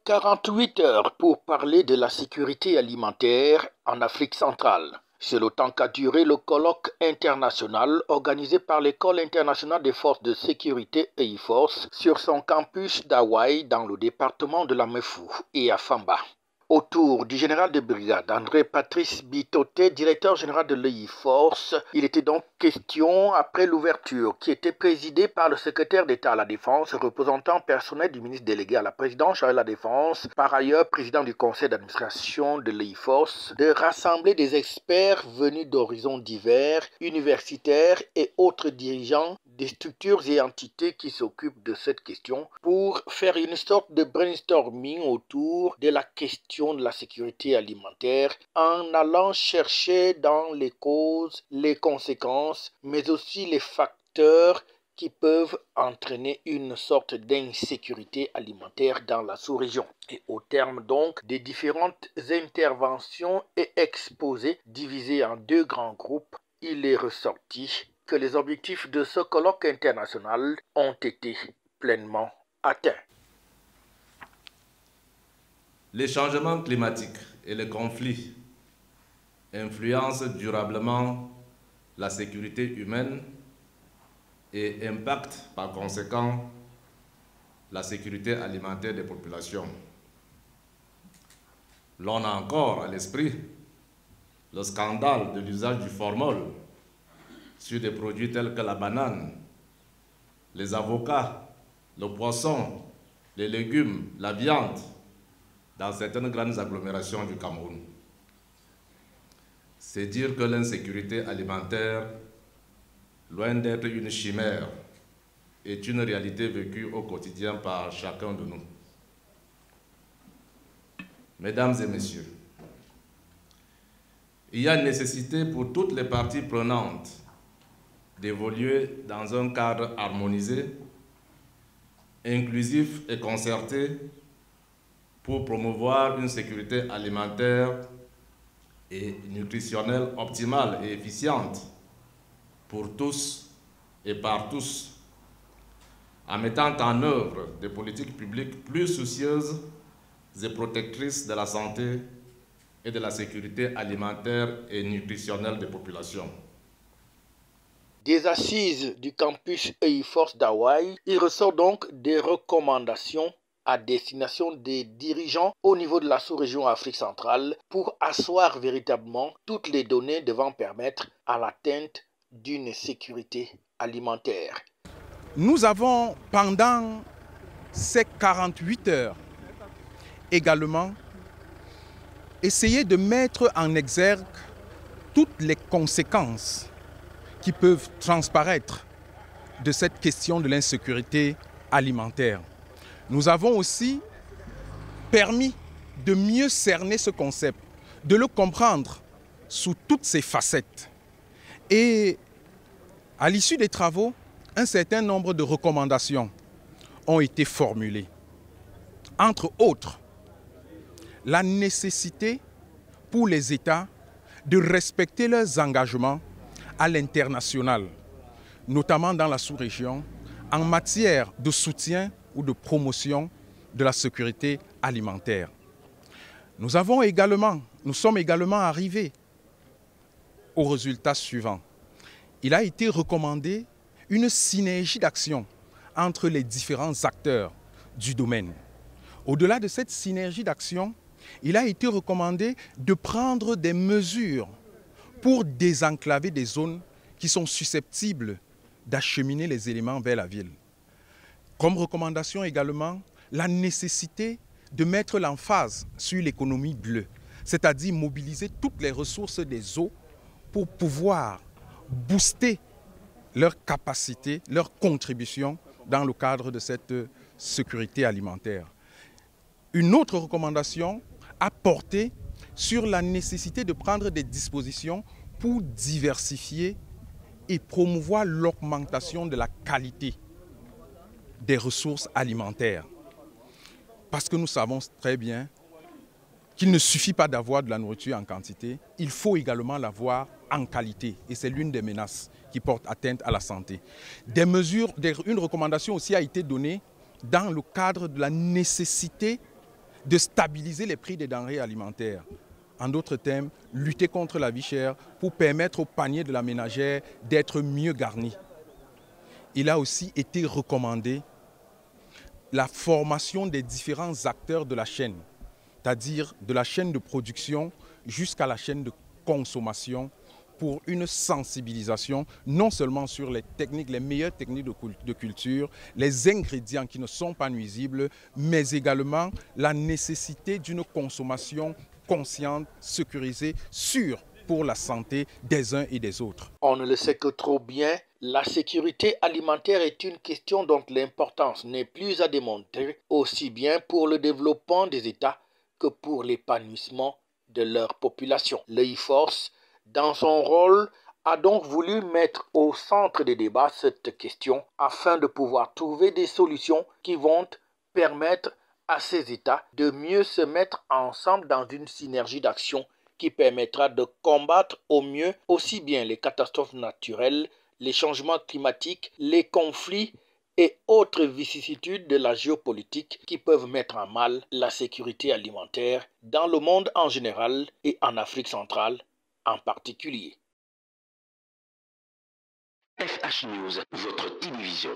48 heures pour parler de la sécurité alimentaire en Afrique centrale. C'est le temps qu'a duré le colloque international organisé par l'École internationale des forces de sécurité EIFORCE sur son campus d'Hawaï dans le département de la Mefou et à Famba. Autour du général de brigade André-Patrice Bitoté, directeur général de l'EIFORCE, il était donc question, après l'ouverture qui était présidée par le secrétaire d'État à la Défense, représentant personnel du ministre délégué à la présidence chargé de la Défense, par ailleurs président du conseil d'administration de l'EIFORCE, de rassembler des experts venus d'horizons divers, universitaires et autres dirigeants des structures et entités qui s'occupent de cette question pour faire une sorte de brainstorming autour de la question de la sécurité alimentaire en allant chercher dans les causes, les conséquences, mais aussi les facteurs qui peuvent entraîner une sorte d'insécurité alimentaire dans la sous-région. Et au terme donc des différentes interventions et exposés divisés en deux grands groupes, il est ressorti que les objectifs de ce colloque international ont été pleinement atteints. Les changements climatiques et les conflits influencent durablement la sécurité humaine et impactent par conséquent la sécurité alimentaire des populations. L'on a encore à l'esprit le scandale de l'usage du formol sur des produits tels que la banane, les avocats, le poisson, les légumes, la viande, dans certaines grandes agglomérations du Cameroun. C'est dire que l'insécurité alimentaire, loin d'être une chimère, est une réalité vécue au quotidien par chacun de nous. Mesdames et messieurs, il y a nécessité pour toutes les parties prenantes d'évoluer dans un cadre harmonisé, inclusif et concerté pour promouvoir une sécurité alimentaire et nutritionnelle optimale et efficiente pour tous et par tous, en mettant en œuvre des politiques publiques plus soucieuses et protectrices de la santé et de la sécurité alimentaire et nutritionnelle des populations. Des assises du campus EIFORCE d'Hawaï, il ressort donc des recommandations à destination des dirigeants au niveau de la sous-région Afrique centrale pour asseoir véritablement toutes les données devant permettre à l'atteinte d'une sécurité alimentaire. Nous avons, pendant ces 48 heures, également essayé de mettre en exergue toutes les conséquences qui peuvent transparaître de cette question de l'insécurité alimentaire. Nous avons aussi permis de mieux cerner ce concept, de le comprendre sous toutes ses facettes. Et à l'issue des travaux, un certain nombre de recommandations ont été formulées. Entre autres, la nécessité pour les États de respecter leurs engagements à l'international, notamment dans la sous-région, en matière de soutien ou de promotion de la sécurité alimentaire. Nous sommes également arrivés au résultat suivant. Il a été recommandé une synergie d'action entre les différents acteurs du domaine. Au-delà de cette synergie d'action, il a été recommandé de prendre des mesures pour désenclaver des zones qui sont susceptibles d'acheminer les éléments vers la ville. Comme recommandation également, la nécessité de mettre l'emphase sur l'économie bleue, c'est-à-dire mobiliser toutes les ressources des eaux pour pouvoir booster leur capacité, leur contribution dans le cadre de cette sécurité alimentaire. Une autre recommandation a porté sur la nécessité de prendre des dispositions pour diversifier et promouvoir l'augmentation de la qualité des ressources alimentaires. Parce que nous savons très bien qu'il ne suffit pas d'avoir de la nourriture en quantité, il faut également l'avoir en qualité. Et c'est l'une des menaces qui porte atteinte à la santé. Une recommandation aussi a été donnée dans le cadre de la nécessité de stabiliser les prix des denrées alimentaires. En d'autres termes, lutter contre la vie chère pour permettre au panier de la ménagère d'être mieux garni. Il a aussi été recommandé la formation des différents acteurs de la chaîne, c'est-à-dire de la chaîne de production jusqu'à la chaîne de consommation, pour une sensibilisation non seulement sur les techniques, les meilleures techniques de culture, les ingrédients qui ne sont pas nuisibles, mais également la nécessité d'une consommation consciente, sécurisée, sûre pour la santé des uns et des autres. On ne le sait que trop bien, la sécurité alimentaire est une question dont l'importance n'est plus à démontrer, aussi bien pour le développement des États que pour l'épanouissement de leur population. L'EIFORS, dans son rôle, a donc voulu mettre au centre des débats cette question afin de pouvoir trouver des solutions qui vont permettre à ces États de mieux se mettre ensemble dans une synergie d'action qui permettra de combattre au mieux aussi bien les catastrophes naturelles, les changements climatiques, les conflits et autres vicissitudes de la géopolitique qui peuvent mettre en mal la sécurité alimentaire dans le monde en général et en Afrique centrale en particulier. FH News, votre télévision.